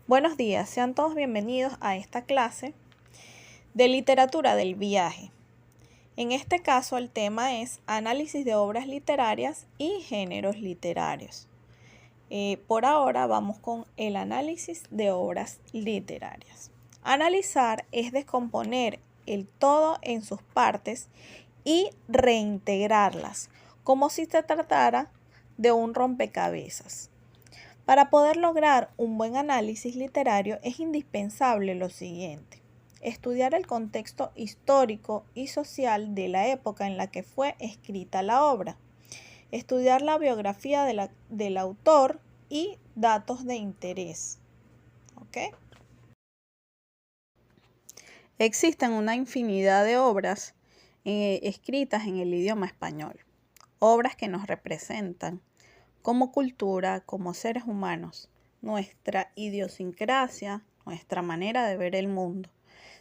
Buenos días, sean todos bienvenidos a esta clase de literatura del viaje. En este caso el tema es análisis de obras literarias y géneros literarios. Por ahora vamos con el análisis de obras literarias. Analizar es descomponer el todo en sus partes y reintegrarlas, como si se tratara de un rompecabezas. Para poder lograr un buen análisis literario es indispensable lo siguiente: estudiar el contexto histórico y social de la época en la que fue escrita la obra, estudiar la biografía del autor y datos de interés. ¿Ok? Existen una infinidad de obras escritas en el idioma español, obras que nos representan como cultura, como seres humanos, nuestra idiosincrasia, nuestra manera de ver el mundo.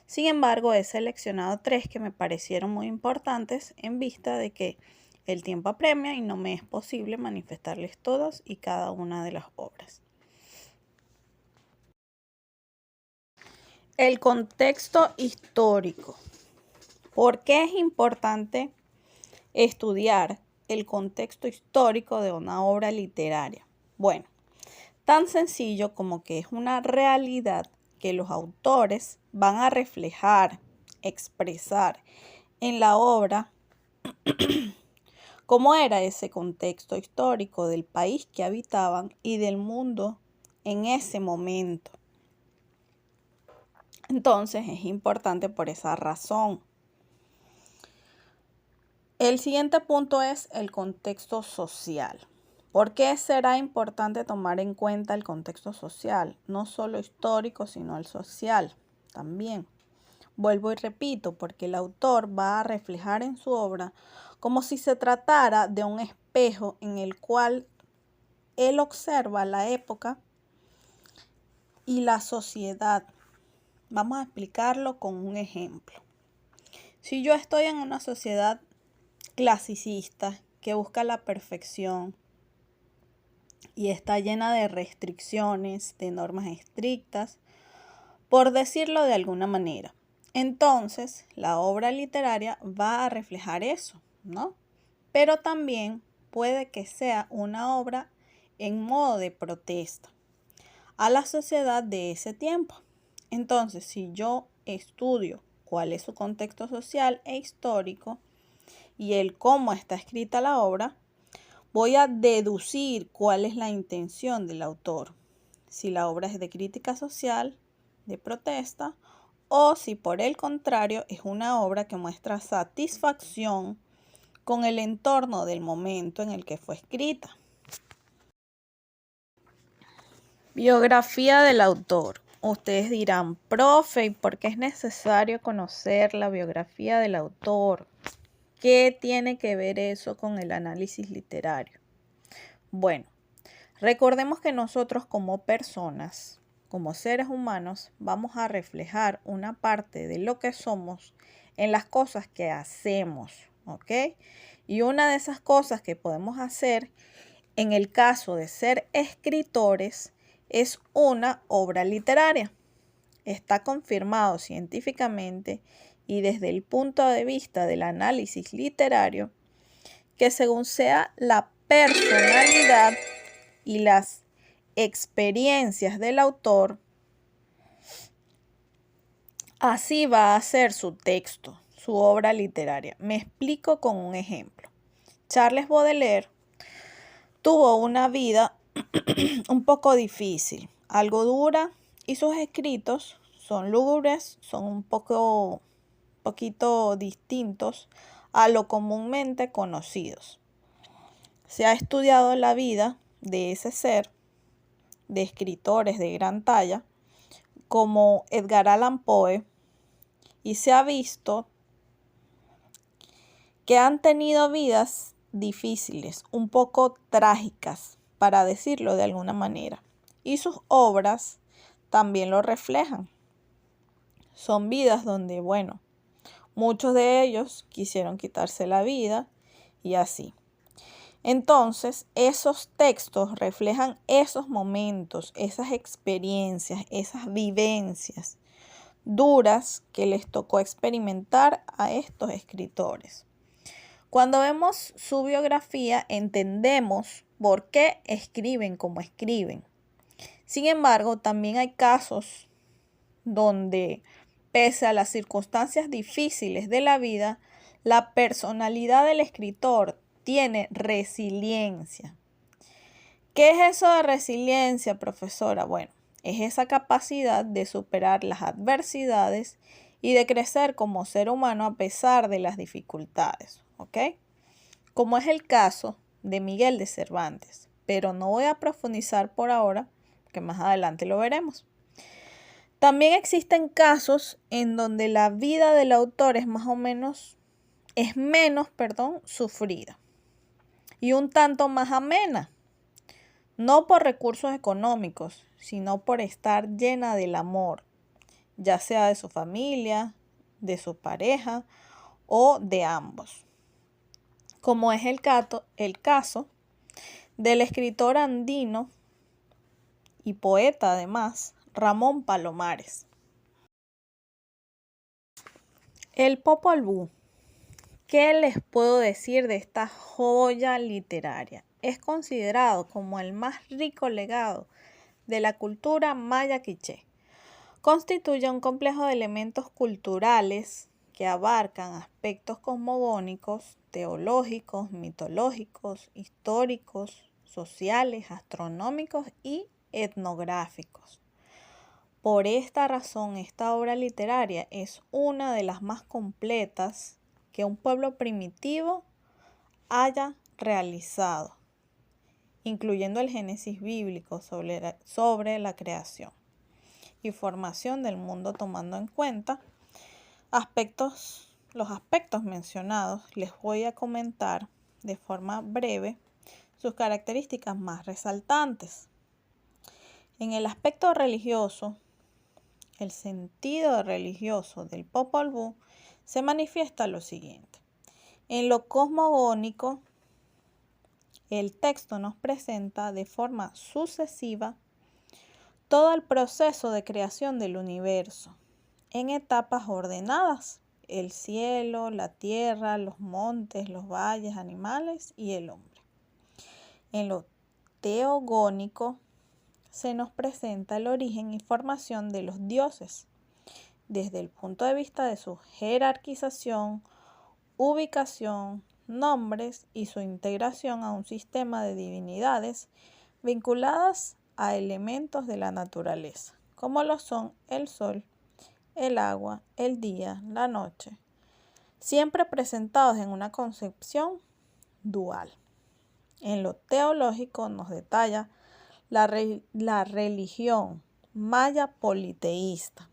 Sin embargo, he seleccionado 3 que me parecieron muy importantes en vista de que el tiempo apremia y no me es posible manifestarles todas y cada una de las obras. El contexto histórico. ¿Por qué es importante estudiar el contexto histórico de una obra literaria? Bueno, tan sencillo como que es una realidad que los autores van a reflejar, expresar en la obra cómo era ese contexto histórico del país que habitaban y del mundo en ese momento. Entonces es importante por esa razón. El siguiente punto es el contexto social. ¿Por qué será importante tomar en cuenta el contexto social? No solo histórico, sino el social también. Vuelvo y repito, porque el autor va a reflejar en su obra como si se tratara de un espejo en el cual él observa la época y la sociedad. Vamos a explicarlo con un ejemplo. Si yo estoy en una sociedad clasicista que busca la perfección y está llena de restricciones, de normas estrictas, por decirlo de alguna manera, entonces la obra literaria va a reflejar eso, ¿no? Pero también puede que sea una obra en modo de protesta a la sociedad de ese tiempo. Entonces, si yo estudio cuál es su contexto social e histórico y el cómo está escrita la obra, voy a deducir cuál es la intención del autor. Si la obra es de crítica social, de protesta, o si por el contrario es una obra que muestra satisfacción con el entorno del momento en el que fue escrita. Biografía del autor. Ustedes dirán, profe, ¿y por qué es necesario conocer la biografía del autor? ¿Qué tiene que ver eso con el análisis literario? Bueno, recordemos que nosotros como personas, como seres humanos, vamos a reflejar una parte de lo que somos en las cosas que hacemos, ¿ok? Y una de esas cosas que podemos hacer en el caso de ser escritores es una obra literaria. Está confirmado científicamente y desde el punto de vista del análisis literario que según sea la personalidad y las experiencias del autor, así va a ser su texto, su obra literaria. Me explico con un ejemplo. Charles Baudelaire tuvo una vida un poco difícil, algo dura, y sus escritos son lúgubres, son un poquito distintos a lo comúnmente conocidos. Se ha estudiado la vida de ese ser, de escritores de gran talla, como Edgar Allan Poe, y se ha visto que han tenido vidas difíciles, un poco trágicas, para decirlo de alguna manera. Y sus obras también lo reflejan. Son vidas donde, bueno, muchos de ellos quisieron quitarse la vida y así. Entonces, esos textos reflejan esos momentos, esas experiencias, esas vivencias duras que les tocó experimentar a estos escritores. Cuando vemos su biografía, entendemos por qué escriben como escriben. Sin embargo, también hay casos donde, pese a las circunstancias difíciles de la vida, la personalidad del escritor tiene resiliencia. ¿Qué es eso de resiliencia, profesora? Bueno, es esa capacidad de superar las adversidades y de crecer como ser humano a pesar de las dificultades, ¿ok? Como es el caso de Miguel de Cervantes, pero no voy a profundizar por ahora, que más adelante lo veremos. También existen casos en donde la vida del autor es menos sufrida y un tanto más amena, no por recursos económicos, sino por estar llena del amor, ya sea de su familia, de su pareja o de ambos. Como es el caso del escritor andino y poeta además, Ramón Palomares. El Popol Vuh. ¿Qué les puedo decir de esta joya literaria? Es considerado como el más rico legado de la cultura maya quiché. Constituye un complejo de elementos culturales que abarcan aspectos cosmogónicos, teológicos, mitológicos, históricos, sociales, astronómicos y etnográficos. Por esta razón, esta obra literaria es una de las más completas que un pueblo primitivo haya realizado, incluyendo el Génesis bíblico sobre la creación y formación del mundo, tomando en cuenta los aspectos mencionados. Les voy a comentar de forma breve sus características más resaltantes. En el aspecto religioso, el sentido religioso del Popol Vuh se manifiesta lo siguiente. En lo cosmogónico, el texto nos presenta de forma sucesiva todo el proceso de creación del universo, en etapas ordenadas: el cielo, la tierra, los montes, los valles, animales y el hombre. En lo teogónico se nos presenta el origen y formación de los dioses, desde el punto de vista de su jerarquización, ubicación, nombres y su integración a un sistema de divinidades vinculadas a elementos de la naturaleza, como lo son el sol, el agua, el día, la noche, siempre presentados en una concepción dual. En lo teológico nos detalla la religión maya politeísta,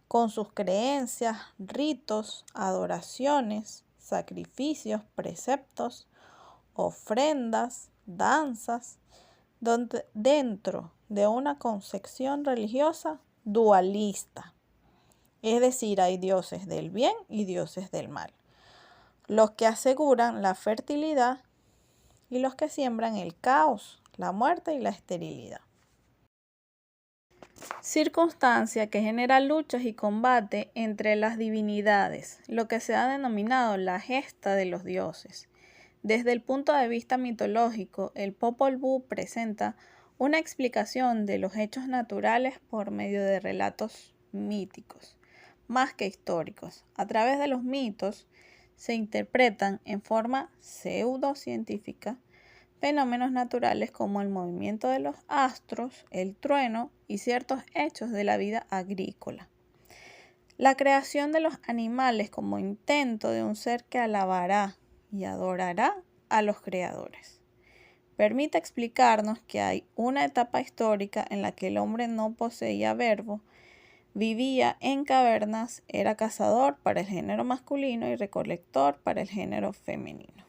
con sus creencias, ritos, adoraciones, sacrificios, preceptos, ofrendas, danzas, dentro de una concepción religiosa dualista. Es decir, hay dioses del bien y dioses del mal, los que aseguran la fertilidad y los que siembran el caos, la muerte y la esterilidad. Circunstancia que genera luchas y combate entre las divinidades, lo que se ha denominado la gesta de los dioses. Desde el punto de vista mitológico, el Popol Vuh presenta una explicación de los hechos naturales por medio de relatos míticos, más que históricos. A través de los mitos se interpretan en forma pseudocientífica fenómenos naturales como el movimiento de los astros, el trueno y ciertos hechos de la vida agrícola. La creación de los animales como intento de un ser que alabará y adorará a los creadores. Permite explicarnos que hay una etapa histórica en la que el hombre no poseía verbo, vivía en cavernas, era cazador para el género masculino y recolector para el género femenino.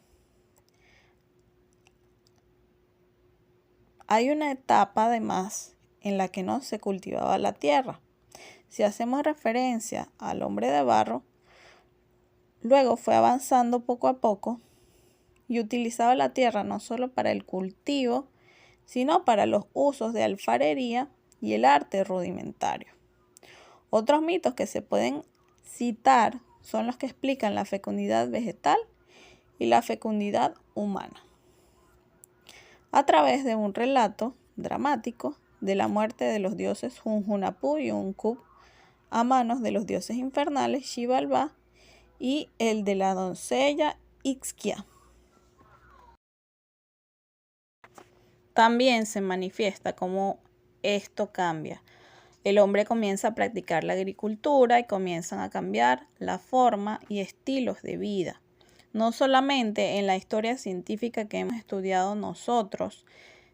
Hay una etapa además en la que no se cultivaba la tierra. Si hacemos referencia al hombre de barro, luego fue avanzando poco a poco y utilizaba la tierra no solo para el cultivo, sino para los usos de alfarería y el arte rudimentario. Otros mitos que se pueden citar son los que explican la fecundidad vegetal y la fecundidad humana, a través de un relato dramático de la muerte de los dioses Junjunapú y Unkub a manos de los dioses infernales Xibalbá y el de la doncella Ixquia. También se manifiesta cómo esto cambia. El hombre comienza a practicar la agricultura y comienzan a cambiar la forma y estilos de vida. No solamente en la historia científica que hemos estudiado nosotros,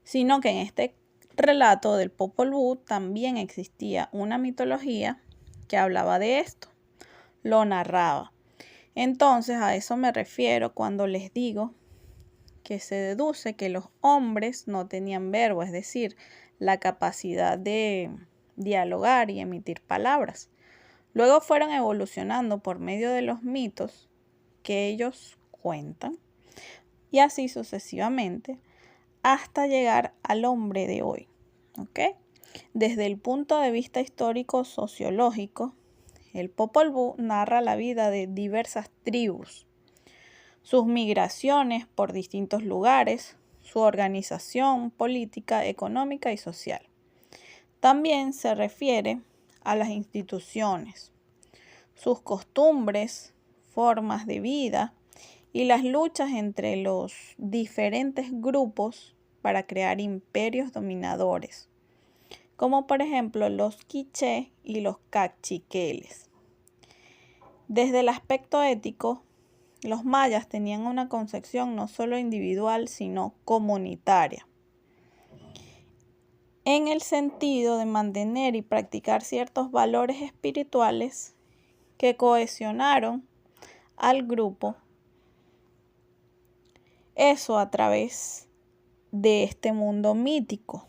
sino que en este relato del Popol Vuh también existía una mitología que hablaba de esto, lo narraba. Entonces a eso me refiero cuando les digo que se deduce que los hombres no tenían verbo, es decir, la capacidad de dialogar y emitir palabras. Luego fueron evolucionando por medio de los mitos que ellos cuentan y así sucesivamente hasta llegar al hombre de hoy. ¿Ok? Desde el punto de vista histórico-sociológico, el Popol Vuh narra la vida de diversas tribus, sus migraciones por distintos lugares, su organización política, económica y social. También se refiere a las instituciones, sus costumbres, formas de vida y las luchas entre los diferentes grupos para crear imperios dominadores, como por ejemplo los quiché y los cachiqueles. Desde el aspecto ético, los mayas tenían una concepción no solo individual, sino comunitaria, en el sentido de mantener y practicar ciertos valores espirituales que cohesionaron al grupo. Eso a través de este mundo mítico.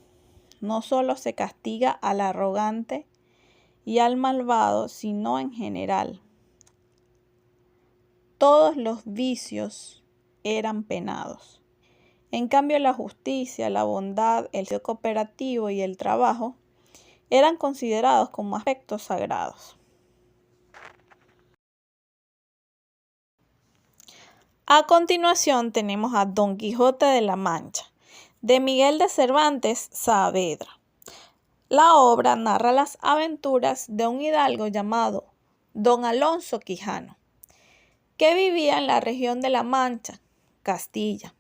No solo se castiga al arrogante y al malvado, sino en general. Todos los vicios eran penados. En cambio, la justicia, la bondad, el ser cooperativo y el trabajo eran considerados como aspectos sagrados. A continuación tenemos a Don Quijote de la Mancha, de Miguel de Cervantes Saavedra. La obra narra las aventuras de un hidalgo llamado Don Alonso Quijano, que vivía en la región de La Mancha, Castilla,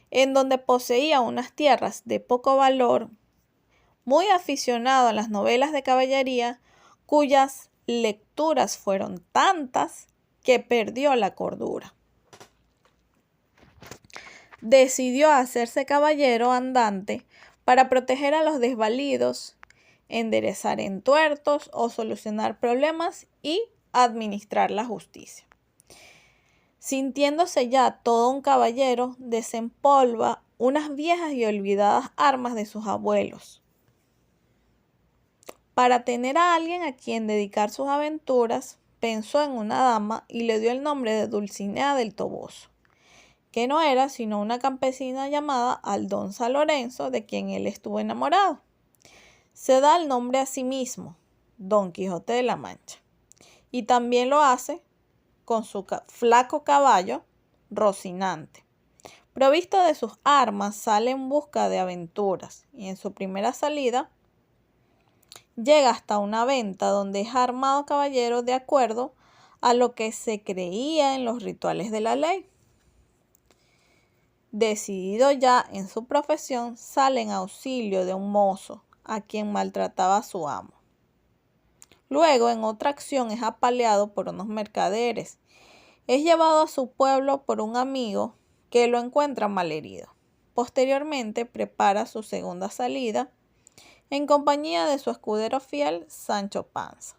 en donde poseía unas tierras de poco valor, muy aficionado a las novelas de caballería, cuyas lecturas fueron tantas que perdió la cordura. Decidió hacerse caballero andante para proteger a los desvalidos, enderezar entuertos o solucionar problemas y administrar la justicia. Sintiéndose ya todo un caballero, desempolva unas viejas y olvidadas armas de sus abuelos, para tener a alguien a quien dedicar sus aventuras, pensó en una dama y le dio el nombre de Dulcinea del Toboso, que no era sino una campesina llamada Aldonza Lorenzo, de quien él estuvo enamorado. Se da el nombre a sí mismo, Don Quijote de la Mancha, y también lo hace con su flaco caballo, Rocinante. Provisto de sus armas, sale en busca de aventuras y en su primera salida llega hasta una venta donde es armado caballero de acuerdo a lo que se creía en los rituales de la ley. Decidido ya en su profesión, sale en auxilio de un mozo a quien maltrataba a su amo. Luego, en otra acción, es apaleado por unos mercaderes. Es llevado a su pueblo por un amigo que lo encuentra malherido. Posteriormente, prepara su segunda salida en compañía de su escudero fiel, Sancho Panza.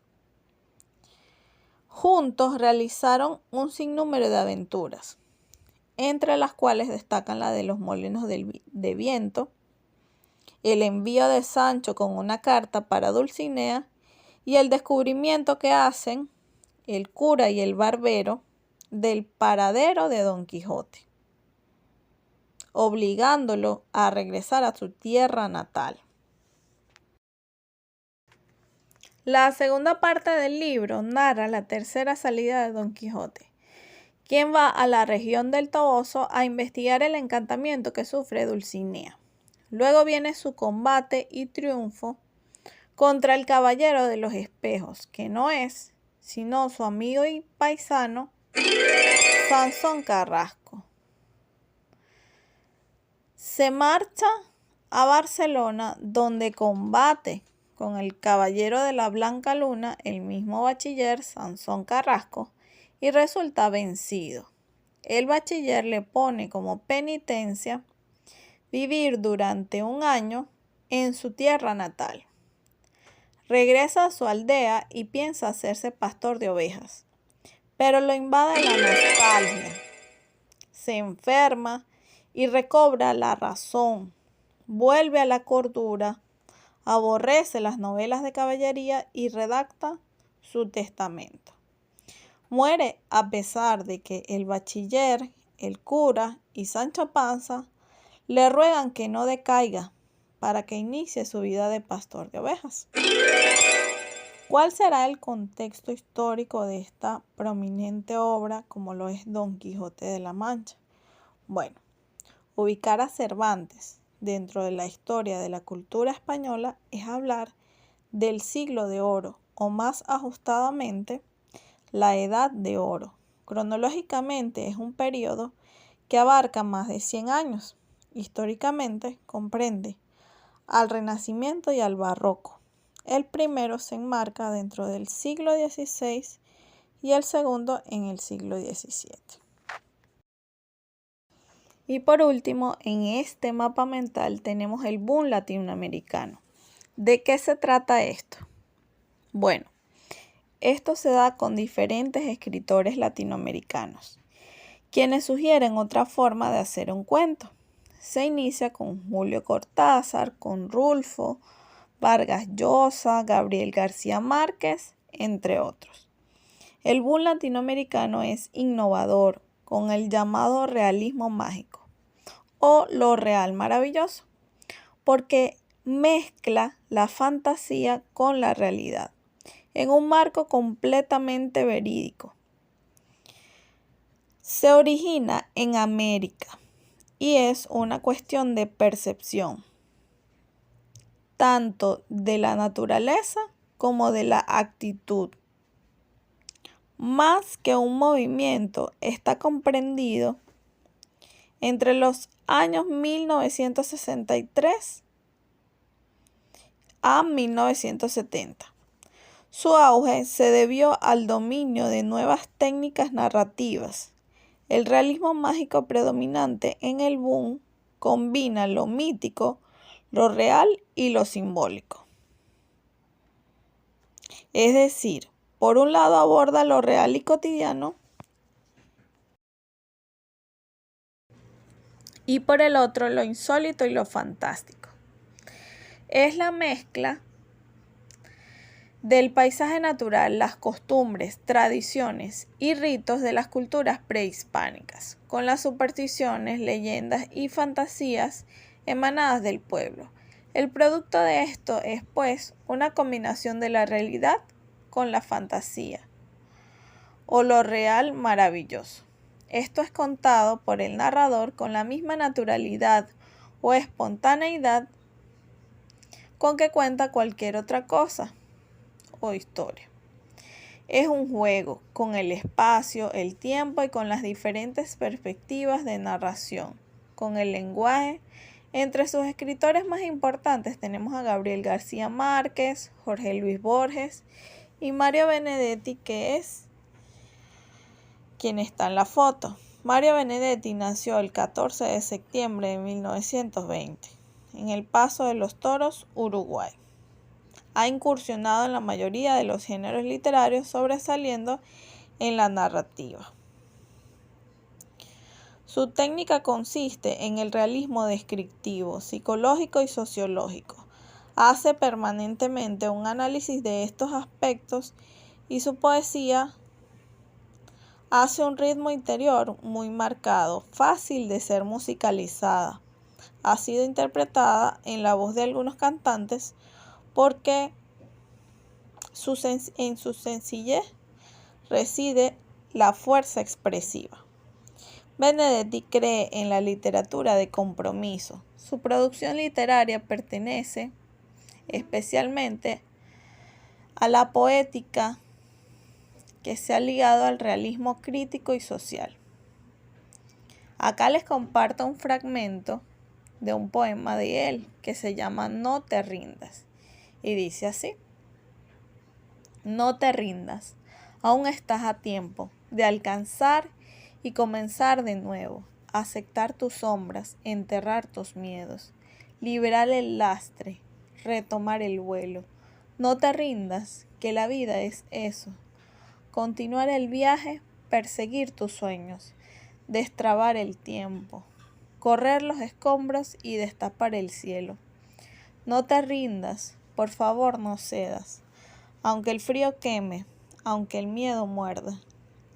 Juntos realizaron un sinnúmero de aventuras, entre las cuales destacan la de los molinos de viento, el envío de Sancho con una carta para Dulcinea y el descubrimiento que hacen el cura y el barbero del paradero de Don Quijote. obligándolo a regresar a su tierra natal. La segunda parte del libro narra la tercera salida de Don Quijote, quien va a la región del Toboso a investigar el encantamiento que sufre Dulcinea. Luego viene su combate y triunfo contra el Caballero de los Espejos, que no es sino su amigo y paisano Sansón Carrasco. Se marcha a Barcelona, donde combate con el Caballero de la Blanca Luna, el mismo bachiller Sansón Carrasco, y resulta vencido. El bachiller le pone como penitencia vivir durante un año en su tierra natal. Regresa a su aldea y piensa hacerse pastor de ovejas, pero lo invade la nostalgia. Se enferma y recobra la razón, vuelve a la cordura, aborrece las novelas de caballería y redacta su testamento. Muere a pesar de que el bachiller, el cura y Sancho Panza le ruegan que no decaiga para que inicie su vida de pastor de ovejas. ¿Cuál será el contexto histórico de esta prominente obra como lo es Don Quijote de la Mancha? Bueno, ubicar a Cervantes dentro de la historia de la cultura española es hablar del siglo de oro, o más ajustadamente, la Edad de Oro. Cronológicamente es un periodo que abarca más de 100 años. Históricamente comprende al Renacimiento y al Barroco. El primero se enmarca dentro del siglo XVI y el segundo en el siglo XVII. Y por último, en este mapa mental tenemos el boom latinoamericano. ¿De qué se trata esto? Bueno, esto se da con diferentes escritores latinoamericanos, quienes sugieren otra forma de hacer un cuento. Se inicia con Julio Cortázar, con Rulfo, Vargas Llosa, Gabriel García Márquez, entre otros. El boom latinoamericano es innovador, con el llamado realismo mágico o lo real maravilloso, porque mezcla la fantasía con la realidad en un marco completamente verídico. Se origina en América y es una cuestión de percepción, tanto de la naturaleza como de la actitud. Más que un movimiento, está comprendido entre los años 1963 a 1970. Su auge se debió al dominio de nuevas técnicas narrativas. El realismo mágico predominante en el boom combina lo mítico, lo real y lo simbólico. Es decir, por un lado aborda lo real y cotidiano y por el otro lo insólito y lo fantástico. Es la mezcla del paisaje natural, las costumbres, tradiciones y ritos de las culturas prehispánicas, con las supersticiones, leyendas y fantasías emanadas del pueblo. El producto de esto es, pues, una combinación de la realidad con la fantasía, o lo real maravilloso. Esto es contado por el narrador con la misma naturalidad o espontaneidad con que cuenta cualquier otra cosa o historia. Es un juego con el espacio, el tiempo y con las diferentes perspectivas de narración, con el lenguaje. Entre sus escritores más importantes tenemos a Gabriel García Márquez, Jorge Luis Borges y Mario Benedetti, que es quien está en la foto. Mario Benedetti nació el 14 de septiembre de 1920 en El Paso de los Toros, Uruguay. Ha incursionado en la mayoría de los géneros literarios, sobresaliendo en la narrativa. Su técnica consiste en el realismo descriptivo, psicológico y sociológico. Hace permanentemente un análisis de estos aspectos y su poesía hace un ritmo interior muy marcado, fácil de ser musicalizada. Ha sido interpretada en la voz de algunos cantantes porque en su sencillez reside la fuerza expresiva. Benedetti cree en la literatura de compromiso. Su producción literaria pertenece especialmente a la poética que se ha ligado al realismo crítico y social. Acá les comparto un fragmento de un poema de él que se llama No te rindas y dice así: no te rindas, aún estás a tiempo de alcanzar y comenzar de nuevo, aceptar tus sombras, enterrar tus miedos, liberar el lastre, retomar el vuelo. No te rindas, que la vida es eso. Continuar el viaje, perseguir tus sueños, destrabar el tiempo, correr los escombros y destapar el cielo. No te rindas, por favor no cedas, aunque el frío queme, aunque el miedo muerda,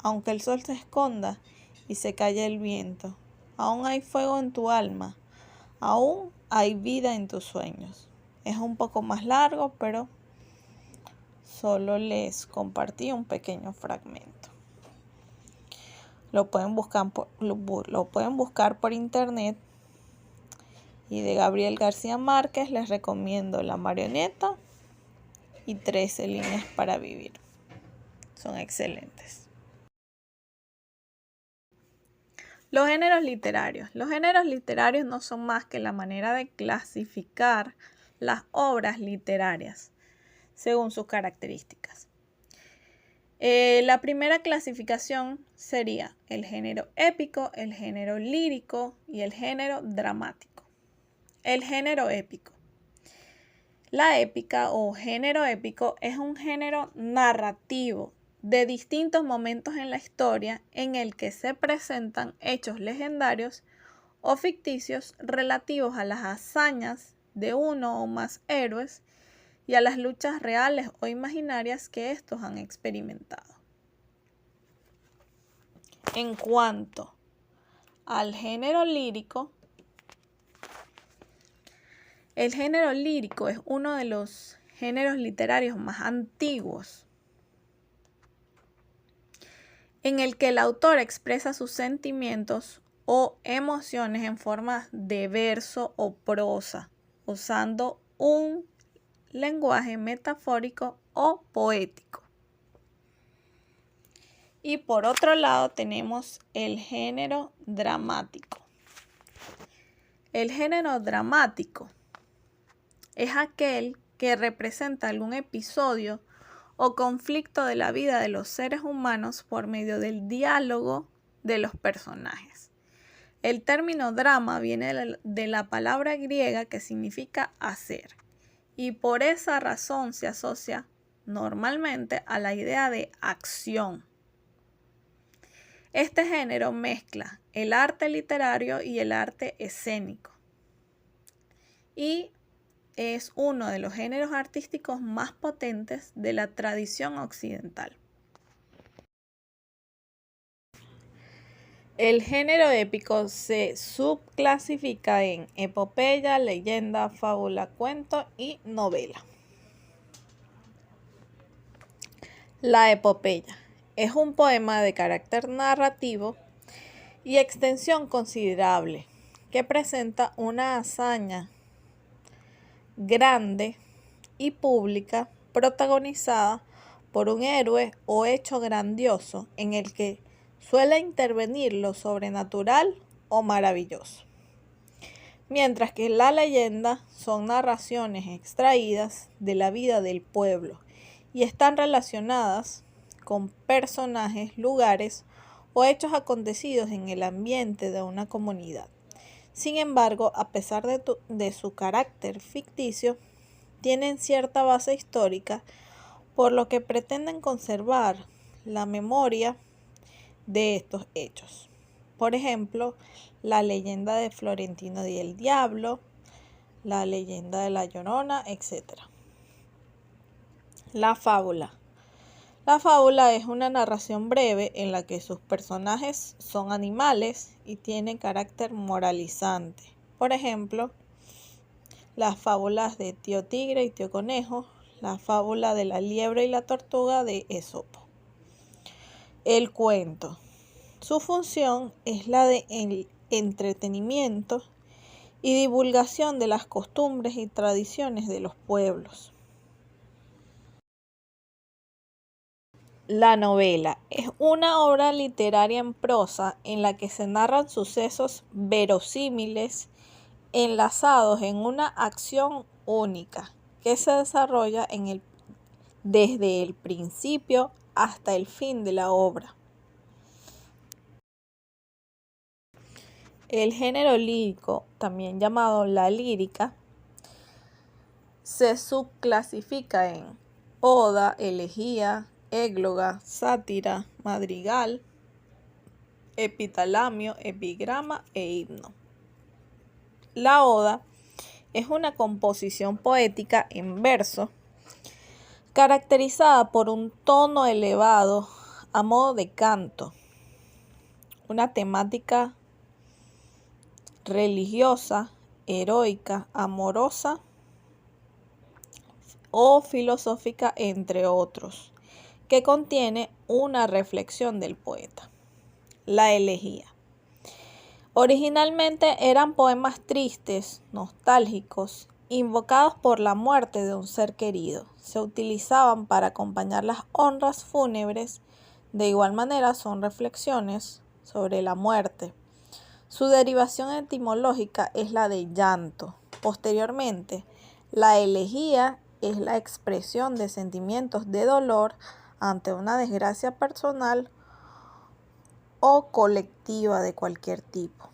aunque el sol se esconda y se calle el viento, aún hay fuego en tu alma, aún hay vida en tus sueños. Es un poco más largo, pero solo les compartí un pequeño fragmento. Lo pueden buscar por internet. Y de Gabriel García Márquez les recomiendo La marioneta y 13 líneas para vivir. Son excelentes. Los géneros literarios. Los géneros literarios no son más que la manera de clasificar las obras literarias según sus características. La primera clasificación sería el género épico, el género lírico y el género dramático. El género épico. La épica o género épico es un género narrativo de distintos momentos en la historia en el que se presentan hechos legendarios o ficticios relativos a las hazañas de uno o más héroes y a las luchas reales o imaginarias que estos han experimentado. En cuanto al género lírico, el género lírico es uno de los géneros literarios más antiguos, en el que el autor expresa sus sentimientos o emociones en forma de verso o prosa, usando un lenguaje metafórico o poético. Y por otro lado tenemos el género dramático. El género dramático es aquel que representa algún episodio o conflicto de la vida de los seres humanos por medio del diálogo de los personajes. El término drama viene de la palabra griega que significa hacer, y por esa razón se asocia normalmente a la idea de acción. Este género mezcla el arte literario y el arte escénico, y es uno de los géneros artísticos más potentes de la tradición occidental. El género épico se subclasifica en epopeya, leyenda, fábula, cuento y novela. La epopeya es un poema de carácter narrativo y extensión considerable que presenta una hazaña grande y pública protagonizada por un héroe o hecho grandioso en el que suele intervenir lo sobrenatural o maravilloso. Mientras que la leyenda son narraciones extraídas de la vida del pueblo y están relacionadas con personajes, lugares o hechos acontecidos en el ambiente de una comunidad. Sin embargo, a pesar de su carácter ficticio, tienen cierta base histórica, por lo que pretenden conservar la memoria de estos hechos. Por ejemplo, la leyenda de Florentino y el Diablo, la leyenda de La Llorona, etc. La fábula. La fábula es una narración breve en la que sus personajes son animales y tienen carácter moralizante. Por ejemplo, las fábulas de Tío Tigre y Tío Conejo, la fábula de la liebre y la tortuga de Esopo. El cuento. Su función es la de entretenimiento y divulgación de las costumbres y tradiciones de los pueblos. La novela es una obra literaria en prosa en la que se narran sucesos verosímiles enlazados en una acción única que se desarrolla desde el principio hasta el fin de la obra. El género lírico, también llamado la lírica, se subclasifica en oda, elegía, égloga, sátira, madrigal, epitalamio, epigrama e himno. La oda es una composición poética en verso caracterizada por un tono elevado a modo de canto, una temática religiosa, heroica, amorosa o filosófica, entre otros, que contiene una reflexión del poeta. La elegía. Originalmente eran poemas tristes, nostálgicos, invocados por la muerte de un ser querido. Se utilizaban para acompañar las honras fúnebres. De igual manera son reflexiones sobre la muerte. Su derivación etimológica es la de llanto. Posteriormente, la elegía es la expresión de sentimientos de dolor ante una desgracia personal o colectiva de cualquier tipo.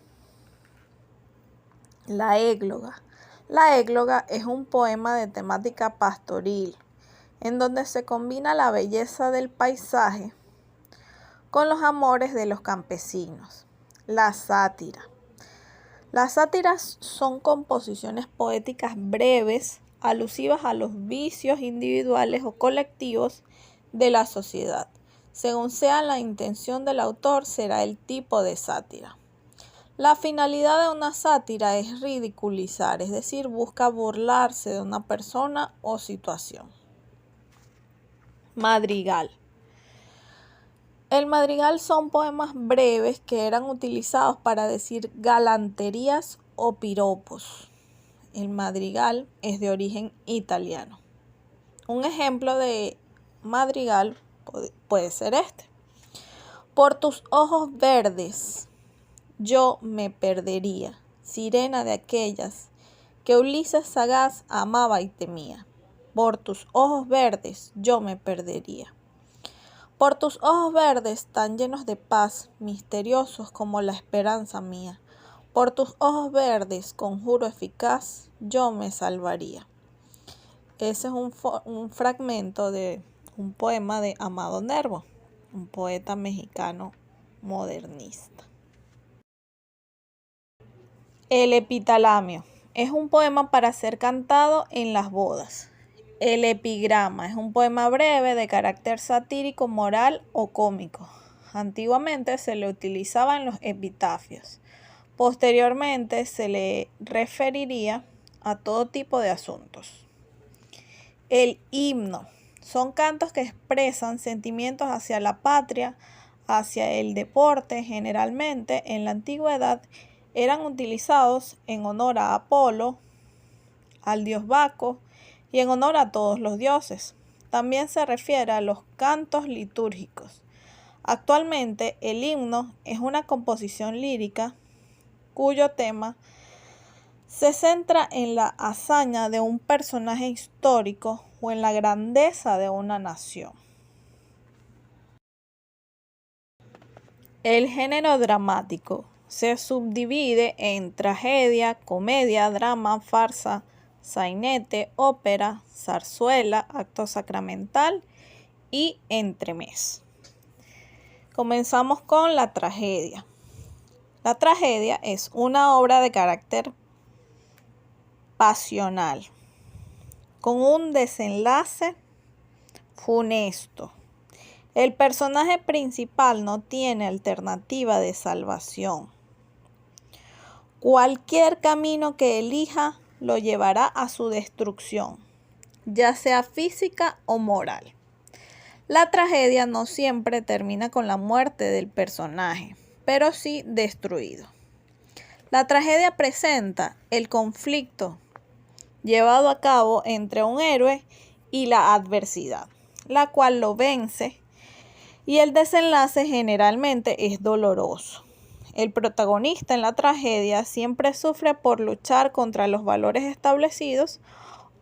La égloga. La égloga es un poema de temática pastoril, en donde se combina la belleza del paisaje con los amores de los campesinos. La sátira. Las sátiras son composiciones poéticas breves, alusivas a los vicios individuales o colectivos de la sociedad. Según sea la intención del autor, será el tipo de sátira. La finalidad de una sátira es ridiculizar, es decir, busca burlarse de una persona o situación. Madrigal. El madrigal son poemas breves que eran utilizados para decir galanterías o piropos. El madrigal es de origen italiano. Un ejemplo de madrigal puede ser este. Por tus ojos verdes yo me perdería, sirena de aquellas que Ulises sagaz amaba y temía. Por tus ojos verdes yo me perdería. Por tus ojos verdes tan llenos de paz, misteriosos como la esperanza mía. Por tus ojos verdes, conjuro eficaz, yo me salvaría. Ese es un fragmento de un poema de Amado Nervo, un poeta mexicano modernista. El epitalamio es un poema para ser cantado en las bodas. El epigrama es un poema breve de carácter satírico, moral o cómico. Antiguamente se le utilizaba en los epitafios. Posteriormente se le referiría a todo tipo de asuntos. El himno son cantos que expresan sentimientos hacia la patria, hacia el deporte. Generalmente en la antigüedad eran utilizados en honor a Apolo, al dios Baco y en honor a todos los dioses. También se refiere a los cantos litúrgicos. Actualmente el himno es una composición lírica cuyo tema se centra en la hazaña de un personaje histórico o en la grandeza de una nación. El género dramático se subdivide en tragedia, comedia, drama, farsa, sainete, ópera, zarzuela, acto sacramental y entremés. Comenzamos con la tragedia. La tragedia es una obra de carácter pasional, con un desenlace funesto. El personaje principal no tiene alternativa de salvación. Cualquier camino que elija lo llevará a su destrucción, ya sea física o moral. La tragedia no siempre termina con la muerte del personaje, pero sí destruido. La tragedia presenta el conflicto llevado a cabo entre un héroe y la adversidad, la cual lo vence, y el desenlace generalmente es doloroso. El protagonista en la tragedia siempre sufre por luchar contra los valores establecidos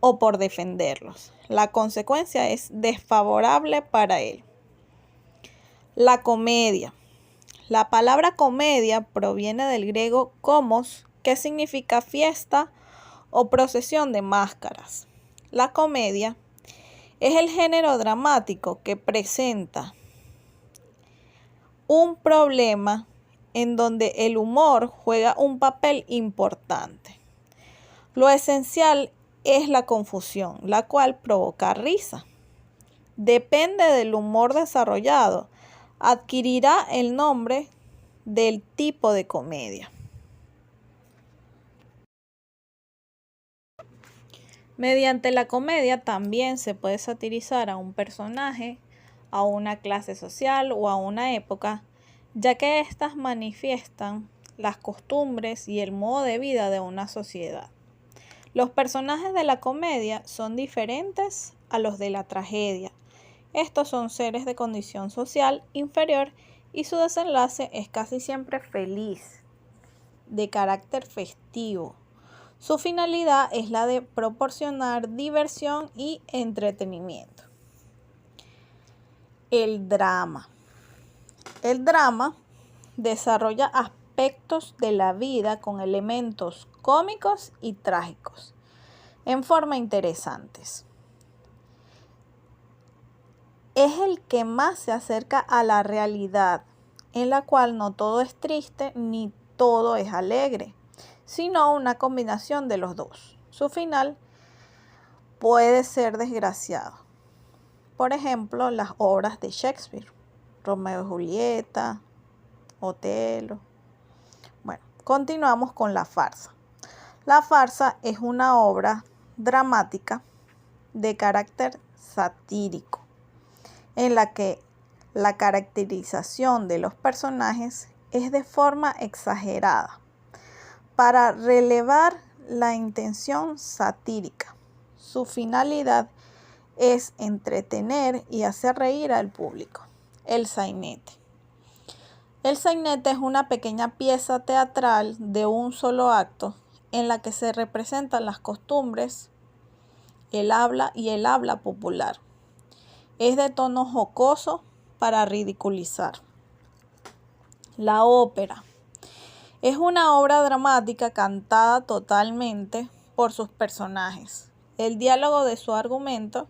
o por defenderlos. La consecuencia es desfavorable para él. La comedia. La palabra comedia proviene del griego komos, que significa fiesta o procesión de máscaras. La comedia es el género dramático que presenta un problema en donde el humor juega un papel importante. Lo esencial es la confusión, la cual provoca risa. Depende del humor desarrollado, adquirirá el nombre del tipo de comedia. Mediante la comedia también se puede satirizar a un personaje, a una clase social o a una época, ya que éstas manifiestan las costumbres y el modo de vida de una sociedad. Los personajes de la comedia son diferentes a los de la tragedia. Estos son seres de condición social inferior y su desenlace es casi siempre feliz, de carácter festivo. Su finalidad es la de proporcionar diversión y entretenimiento. El drama. El drama desarrolla aspectos de la vida con elementos cómicos y trágicos en forma interesantes. Es el que más se acerca a la realidad, en la cual no todo es triste ni todo es alegre, sino una combinación de los dos. Su final puede ser desgraciado. Por ejemplo, las obras de Shakespeare, Romeo y Julieta, Otelo. Bueno, continuamos con la farsa. La farsa es una obra dramática de carácter satírico, en la que la caracterización de los personajes es de forma exagerada para relevar la intención satírica. Su finalidad es entretener y hacer reír al público. El sainete. El sainete es una pequeña pieza teatral de un solo acto en la que se representan las costumbres, el habla y el habla popular. Es de tono jocoso para ridiculizar. La ópera. Es una obra dramática cantada totalmente por sus personajes. El diálogo de su argumento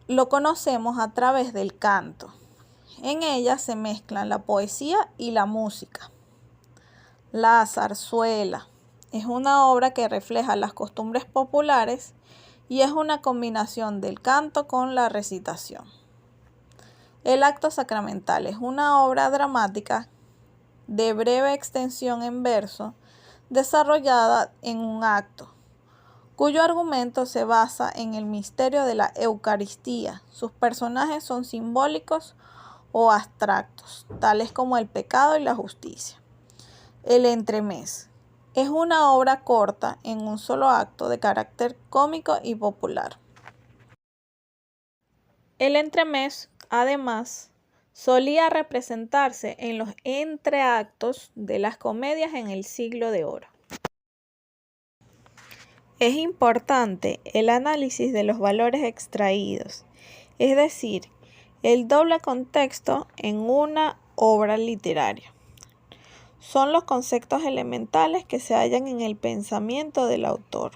lo conocemos a través del canto. En ella se mezclan la poesía y la música. La zarzuela es una obra que refleja las costumbres populares y es una combinación del canto con la recitación. El acto sacramental es una obra dramática de breve extensión en verso, desarrollada en un acto, cuyo argumento se basa en el misterio de la Eucaristía. Sus personajes son simbólicos o abstractos, tales como el pecado y la justicia. El entremés es una obra corta en un solo acto de carácter cómico y popular. El entremés, además, solía representarse en los entreactos de las comedias en el Siglo de Oro. Es importante el análisis de los valores extraídos, es decir, el doble contexto en una obra literaria. Son los conceptos elementales que se hallan en el pensamiento del autor.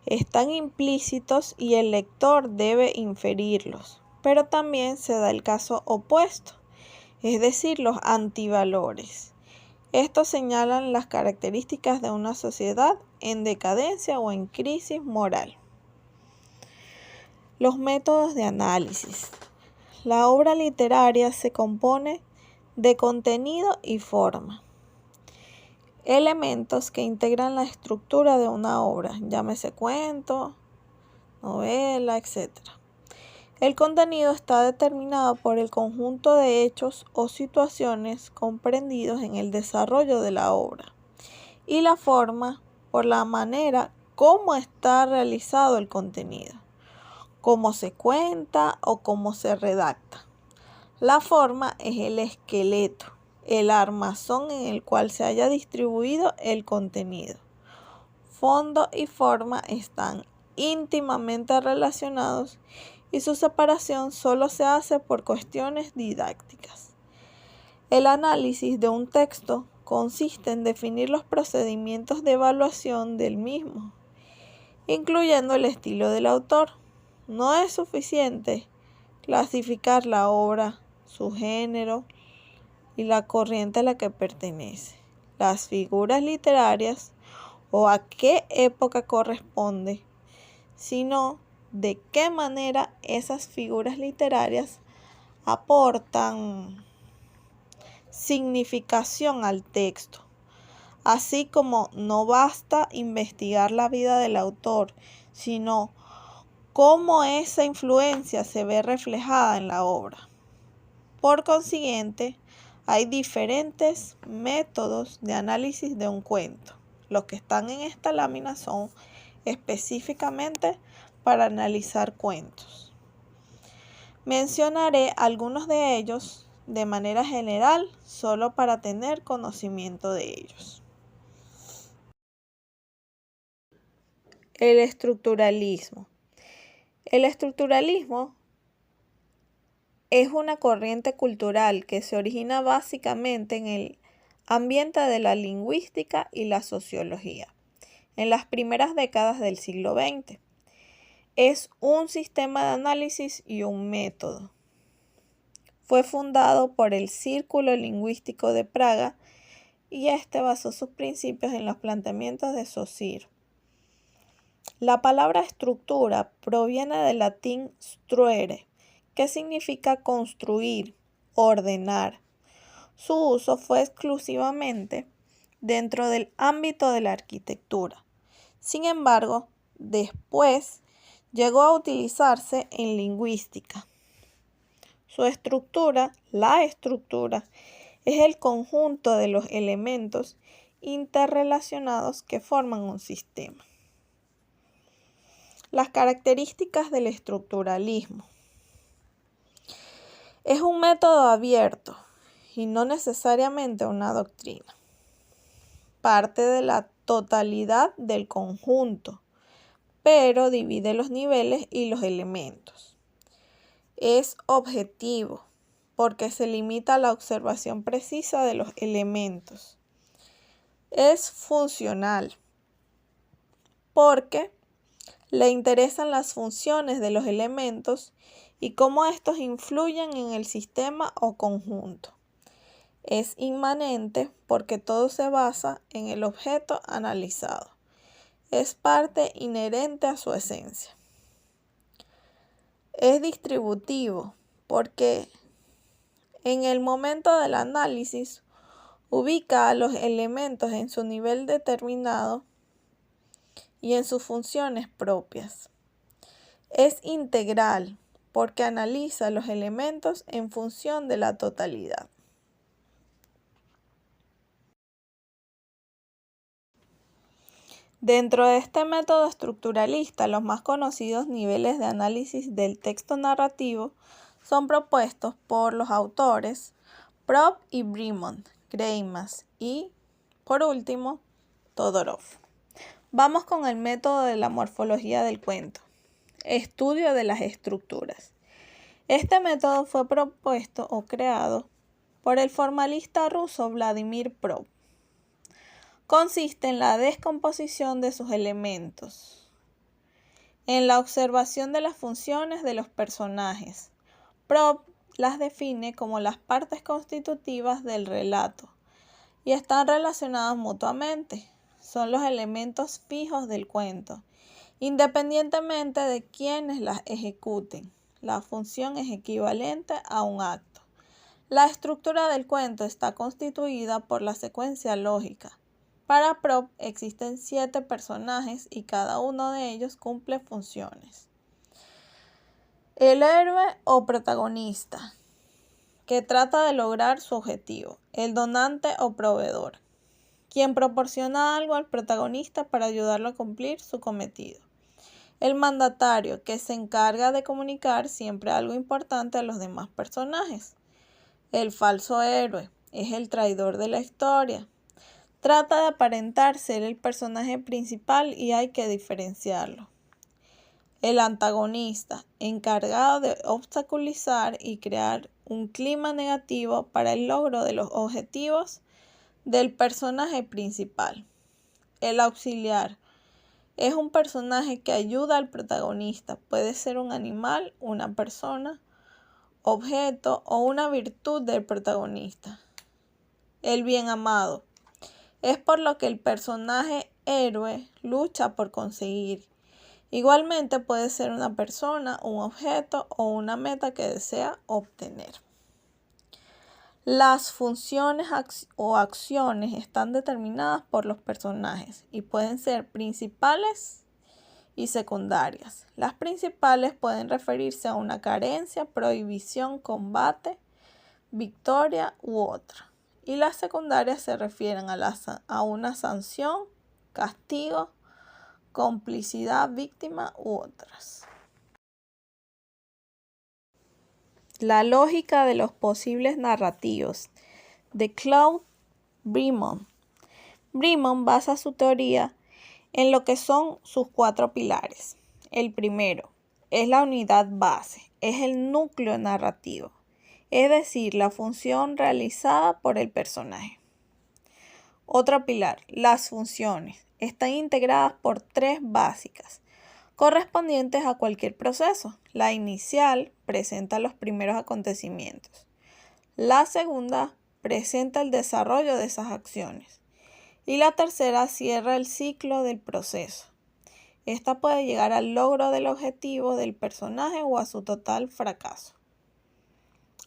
Están implícitos y el lector debe inferirlos, pero también se da el caso opuesto, es decir, los antivalores. Estos señalan las características de una sociedad en decadencia o en crisis moral. Los métodos de análisis. La obra literaria se compone de contenido y forma, elementos que integran la estructura de una obra, llámese cuento, novela, etc. El contenido está determinado por el conjunto de hechos o situaciones comprendidos en el desarrollo de la obra, y la forma por la manera como está realizado el contenido, cómo se cuenta o cómo se redacta. La forma es el esqueleto, el armazón en el cual se haya distribuido el contenido. Fondo y forma están íntimamente relacionados y su separación solo se hace por cuestiones didácticas. El análisis de un texto consiste en definir los procedimientos de evaluación del mismo, incluyendo el estilo del autor. No es suficiente clasificar la obra, su género y la corriente a la que pertenece, las figuras literarias o a qué época corresponde, sino de qué manera esas figuras literarias aportan significación al texto. Así como no basta investigar la vida del autor, sino cómo esa influencia se ve reflejada en la obra. Por consiguiente, hay diferentes métodos de análisis de un cuento. Los que están en esta lámina son específicamente para analizar cuentos. Mencionaré algunos de ellos de manera general, solo para tener conocimiento de ellos. El estructuralismo. El estructuralismo es una corriente cultural que se origina básicamente en el ambiente de la lingüística y la sociología, en las primeras décadas del siglo XX. Es un sistema de análisis y un método. Fue fundado por el Círculo Lingüístico de Praga y este basó sus principios en los planteamientos de Saussure. La palabra estructura proviene del latín struere, que significa construir, ordenar. Su uso fue exclusivamente dentro del ámbito de la arquitectura. Sin embargo, después llegó a utilizarse en lingüística. Su estructura, la estructura, es el conjunto de los elementos interrelacionados que forman un sistema. Las características del estructuralismo. Es un método abierto y no necesariamente una doctrina. Parte de la totalidad del conjunto, pero divide los niveles y los elementos. Es objetivo porque se limita a la observación precisa de los elementos. Es funcional porque le interesan las funciones de los elementos y cómo estos influyen en el sistema o conjunto. Es inmanente porque todo se basa en el objeto analizado. Es parte inherente a su esencia. Es distributivo porque en el momento del análisis ubica a los elementos en su nivel determinado y en sus funciones propias. Es integral porque analiza los elementos en función de la totalidad. Dentro de este método estructuralista, los más conocidos niveles de análisis del texto narrativo son propuestos por los autores Propp y Bremont, Greimas y, por último, Todorov. Vamos con el método de la morfología del cuento. Estudio de las estructuras. Este método fue propuesto o creado por el formalista ruso Vladimir Propp. Consiste en la descomposición de sus elementos, en la observación de las funciones de los personajes. Propp las define como las partes constitutivas del relato y están relacionadas mutuamente. Son los elementos fijos del cuento independientemente de quienes las ejecuten. La función es equivalente a un acto. La estructura del cuento está constituida por la secuencia lógica. Para Propp existen 7 personajes y cada uno de ellos cumple funciones. El héroe o protagonista, que trata de lograr su objetivo. El donante o proveedor, quien proporciona algo al protagonista para ayudarlo a cumplir su cometido. El mandatario, que se encarga de comunicar siempre algo importante a los demás personajes. El falso héroe es el traidor de la historia. Trata de aparentar ser el personaje principal y hay que diferenciarlo. El antagonista, encargado de obstaculizar y crear un clima negativo para el logro de los objetivos del personaje principal. El auxiliar es un personaje que ayuda al protagonista. Puede ser un animal, una persona, objeto o una virtud del protagonista. El bien amado es por lo que el personaje héroe lucha por conseguir. Igualmente puede ser una persona, un objeto o una meta que desea obtener. Las funciones o acciones están determinadas por los personajes y pueden ser principales y secundarias. Las principales pueden referirse a una carencia, prohibición, combate, victoria u otra. Y las secundarias se refieren a una sanción, castigo, complicidad, víctima u otras. La lógica de los posibles narrativos de Claude Bremond. Bremond basa su teoría en lo que son sus 4 pilares. El primero es la unidad base, es el núcleo narrativo, es decir, la función realizada por el personaje. Otro pilar, las funciones, están integradas por 3 básicas, correspondientes a cualquier proceso. La inicial presenta los primeros acontecimientos. La segunda presenta el desarrollo de esas acciones. Y la tercera cierra el ciclo del proceso. Esta puede llegar al logro del objetivo del personaje o a su total fracaso.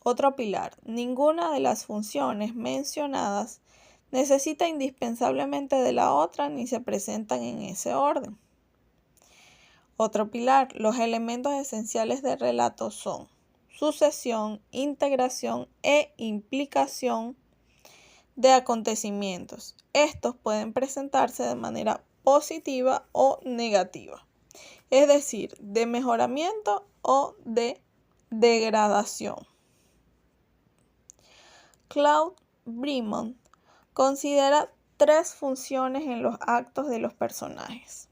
Otro pilar, ninguna de las funciones mencionadas necesita indispensablemente de la otra ni se presentan en ese orden. Otro pilar, los elementos esenciales del relato son sucesión, integración e implicación de acontecimientos. Estos pueden presentarse de manera positiva o negativa, es decir, de mejoramiento o de degradación. Claude Bremond considera 3 funciones en los actos de los personajes: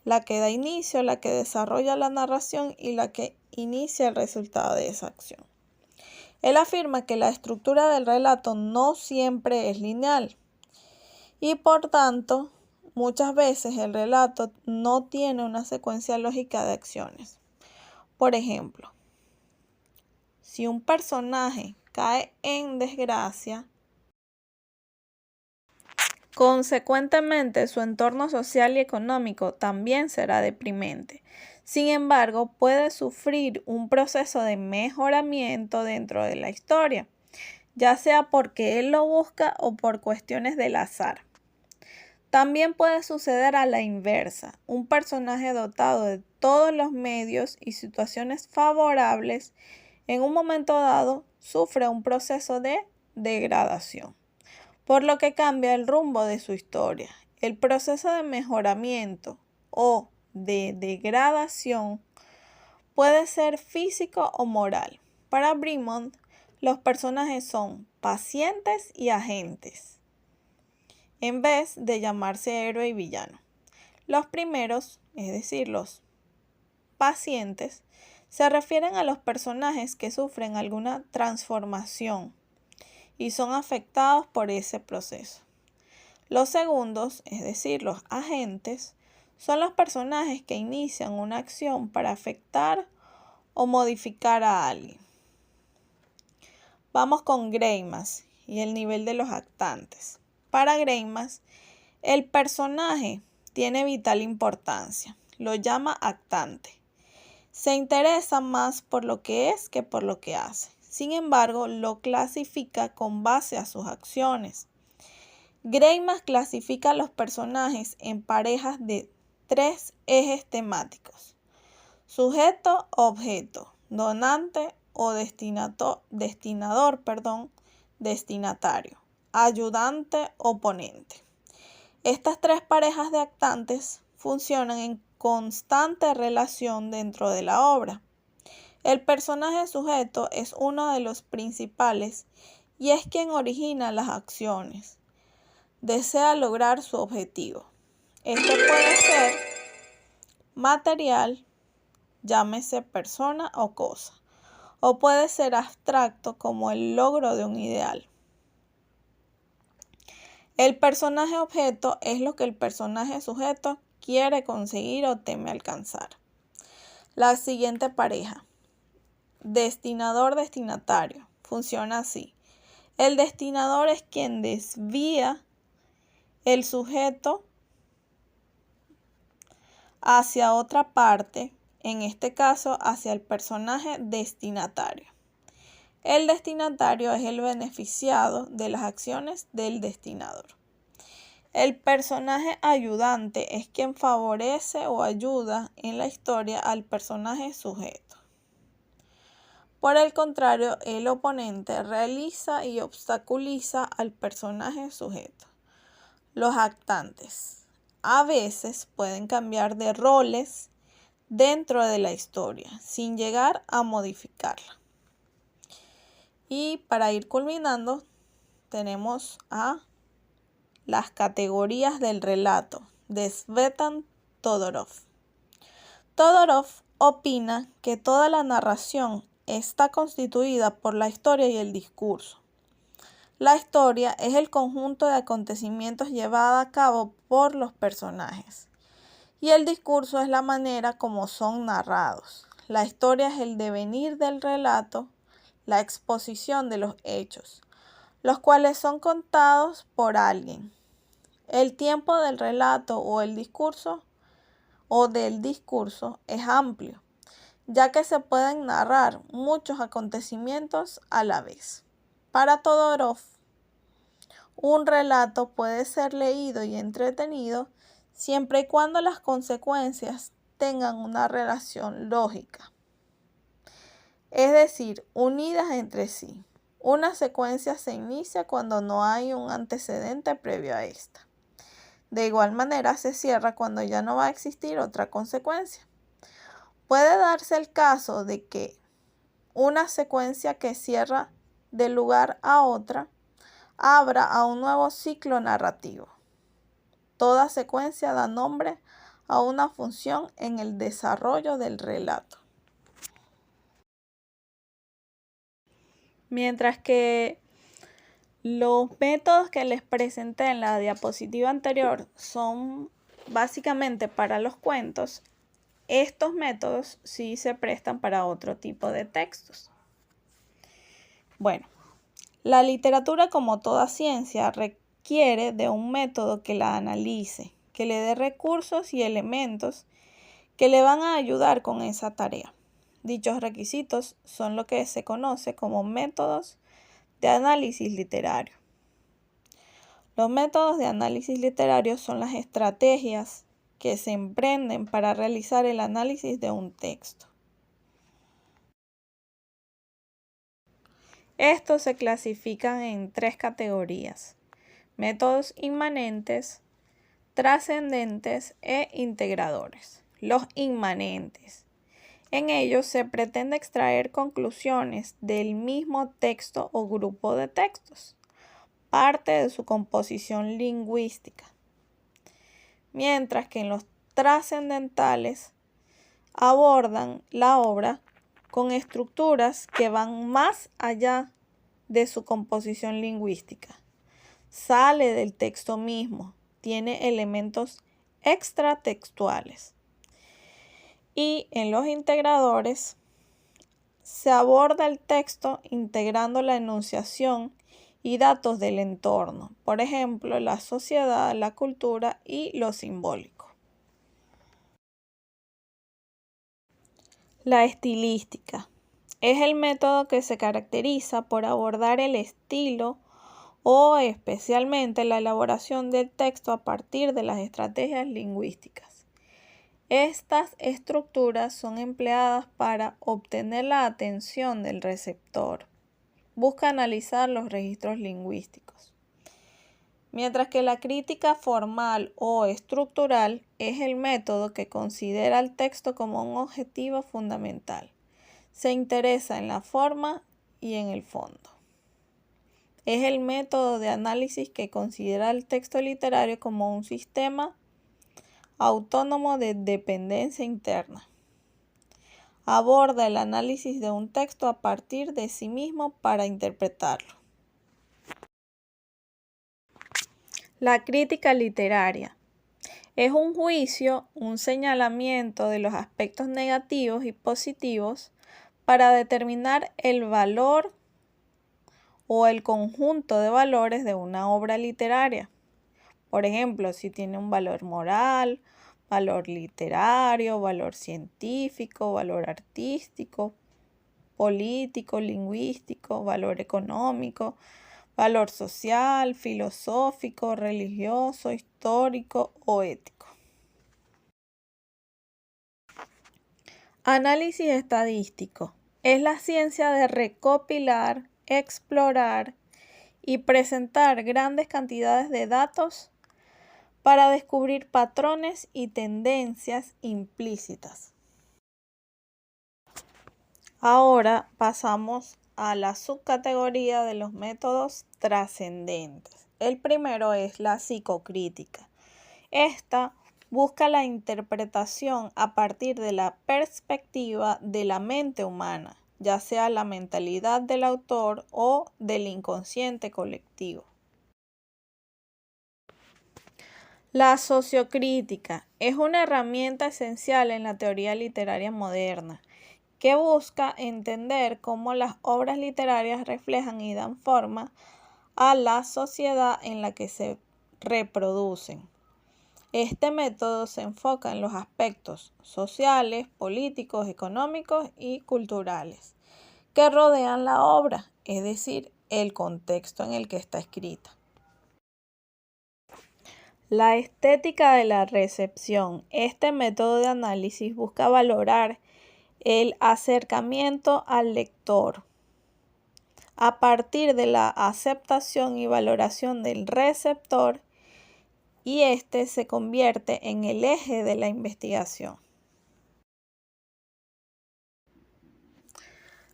la que da inicio, la que desarrolla la narración y la que inicia el resultado de esa acción. Él afirma que la estructura del relato no siempre es lineal y por tanto muchas veces el relato no tiene una secuencia lógica de acciones. Por ejemplo, si un personaje cae en desgracia, consecuentemente su entorno social y económico también será deprimente. Sin embargo, puede sufrir un proceso de mejoramiento dentro de la historia, ya sea porque él lo busca o por cuestiones del azar. También puede suceder a la inversa. Un personaje dotado de todos los medios y situaciones favorables, en un momento dado, sufre un proceso de degradación, por lo que cambia el rumbo de su historia. El proceso de mejoramiento o de degradación puede ser físico o moral. Para Bremond, los personajes son pacientes y agentes, en vez de llamarse héroe y villano. Los primeros, es decir, los pacientes, se refieren a los personajes que sufren alguna transformación y son afectados por ese proceso. Los segundos, es decir, los agentes, son los personajes que inician una acción para afectar o modificar a alguien. Vamos con Greimas y el nivel de los actantes. Para Greimas, el personaje tiene vital importancia. lo llama actante. Se interesa más por lo que es que por lo que hace. Sin embargo, lo clasifica con base a sus acciones. Greimas clasifica a los personajes en parejas de 3 ejes temáticos: sujeto, objeto, donante o destinador, destinatario, ayudante, oponente. Estas 3 parejas de actantes funcionan en constante relación dentro de la obra. El personaje sujeto es uno de los principales y es quien origina las acciones. Desea lograr su objetivo. Este puede ser material, llámese persona o cosa, o puede ser abstracto como el logro de un ideal. El personaje objeto es lo que el personaje sujeto quiere conseguir o teme alcanzar. La siguiente pareja: destinador-destinatario. Funciona así. El destinador es quien desvía el sujeto hacia otra parte, en este caso hacia el personaje destinatario. El destinatario es el beneficiado de las acciones del destinador. El personaje ayudante es quien favorece o ayuda en la historia al personaje sujeto. Por el contrario, el oponente realiza y obstaculiza al personaje sujeto. Los actantes a veces pueden cambiar de roles dentro de la historia sin llegar a modificarla. Y para ir culminando, tenemos a las categorías del relato de Svetan Todorov. Todorov opina que toda la narración está constituida por la historia y el discurso. La historia es el conjunto de acontecimientos llevada a cabo por los personajes y el discurso es la manera como son narrados. La historia es el devenir del relato, la exposición de los hechos, los cuales son contados por alguien. El tiempo del relato o del discurso es amplio, ya que se pueden narrar muchos acontecimientos a la vez. Para Todorov, un relato puede ser leído y entretenido siempre y cuando las consecuencias tengan una relación lógica, es decir, unidas entre sí. Una secuencia se inicia cuando no hay un antecedente previo a esta. De igual manera, se cierra cuando ya no va a existir otra consecuencia. Puede darse el caso de que una secuencia que cierra de lugar a otra abra a un nuevo ciclo narrativo. Toda secuencia da nombre a una función en el desarrollo del relato. Mientras que los métodos que les presenté en la diapositiva anterior son básicamente para los cuentos, estos métodos sí se prestan para otro tipo de textos. Bueno, la literatura, como toda ciencia, requiere de un método que la analice, que le dé recursos y elementos que le van a ayudar con esa tarea. Dichos requisitos son lo que se conoce como métodos de análisis literario. Los métodos de análisis literario son las estrategias que se emprenden para realizar el análisis de un texto. Estos se clasifican en 3 categorías: métodos inmanentes, trascendentes e integradores. Los inmanentes. En ellos se pretende extraer conclusiones del mismo texto o grupo de textos, parte de su composición lingüística. Mientras que en los trascendentales abordan la obra con estructuras que van más allá de su composición lingüística. Sale del texto mismo, tiene elementos extratextuales. Y en los integradores se aborda el texto integrando la enunciación y datos del entorno, por ejemplo, la sociedad, la cultura y lo simbólico. La estilística es el método que se caracteriza por abordar el estilo o especialmente la elaboración del texto a partir de las estrategias lingüísticas. Estas estructuras son empleadas para obtener la atención del receptor. Busca analizar los registros lingüísticos. Mientras que la crítica formal o estructural es el método que considera el texto como un objetivo fundamental. Se interesa en la forma y en el fondo. Es el método de análisis que considera el texto literario como un sistema autónomo de dependencia interna. Aborda el análisis de un texto a partir de sí mismo para interpretarlo. La crítica literaria es un juicio, un señalamiento de los aspectos negativos y positivos para determinar el valor o el conjunto de valores de una obra literaria. Por ejemplo, si tiene un valor moral, valor literario, valor científico, valor artístico, político, lingüístico, valor económico, valor social, filosófico, religioso, histórico o ético. Análisis estadístico es la ciencia de recopilar, explorar y presentar grandes cantidades de datos para descubrir patrones y tendencias implícitas. Ahora pasamos a la subcategoría de los métodos trascendentes. El primero es la psicocrítica. Esta busca la interpretación a partir de la perspectiva de la mente humana, ya sea la mentalidad del autor o del inconsciente colectivo. La sociocrítica es una herramienta esencial en la teoría literaria moderna, que busca entender cómo las obras literarias reflejan y dan forma a la sociedad en la que se reproducen. Este método se enfoca en los aspectos sociales, políticos, económicos y culturales que rodean la obra, es decir, el contexto en el que está escrita. La estética de la recepción. Este método de análisis busca valorar el acercamiento al lector a partir de la aceptación y valoración del receptor, y este se convierte en el eje de la investigación.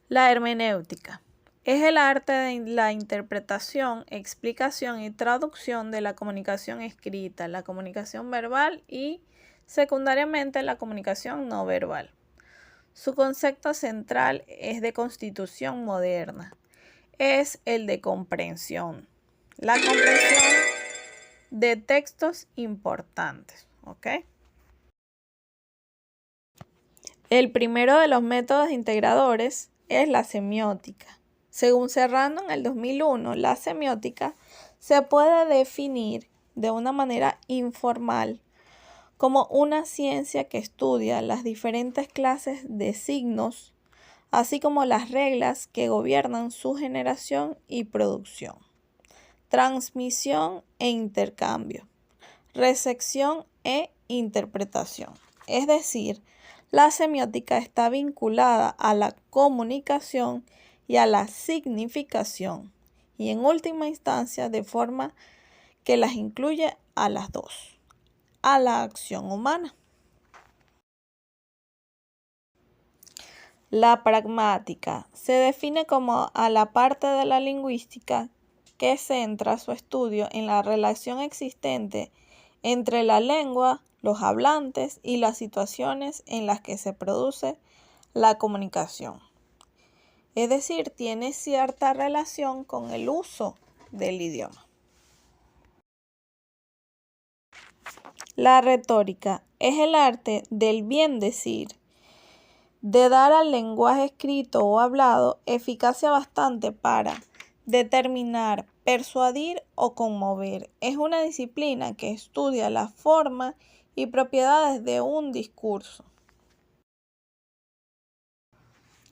La hermenéutica es el arte de la interpretación, explicación y traducción de la comunicación escrita, la comunicación verbal y, secundariamente, la comunicación no verbal. Su concepto central es de constitución moderna. Es el de comprensión. La comprensión de textos importantes. ¿Ok? El primero de los métodos integradores es la semiótica. Según Serrano en el 2001, la semiótica se puede definir de una manera informal como una ciencia que estudia las diferentes clases de signos, así como las reglas que gobiernan su generación y producción, transmisión e intercambio, recepción e interpretación. Es decir, la semiótica está vinculada a la comunicación y a la significación, y en última instancia de forma que las incluye a las dos, a la acción humana. La pragmática se define como a la parte de la lingüística que centra su estudio en la relación existente entre la lengua, los hablantes y las situaciones en las que se produce la comunicación. Es decir, tiene cierta relación con el uso del idioma. La retórica es el arte del bien decir, de dar al lenguaje escrito o hablado eficacia bastante para determinar, persuadir o conmover. Es una disciplina que estudia la forma y propiedades de un discurso.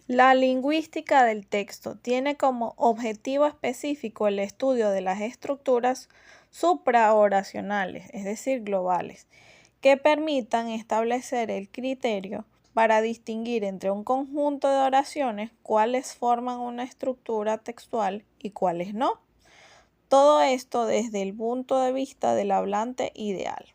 La lingüística del texto tiene como objetivo específico el estudio de las estructuras supraoracionales, es decir, globales, que permitan establecer el criterio para distinguir entre un conjunto de oraciones cuáles forman una estructura textual y cuáles no. Todo esto desde el punto de vista del hablante ideal.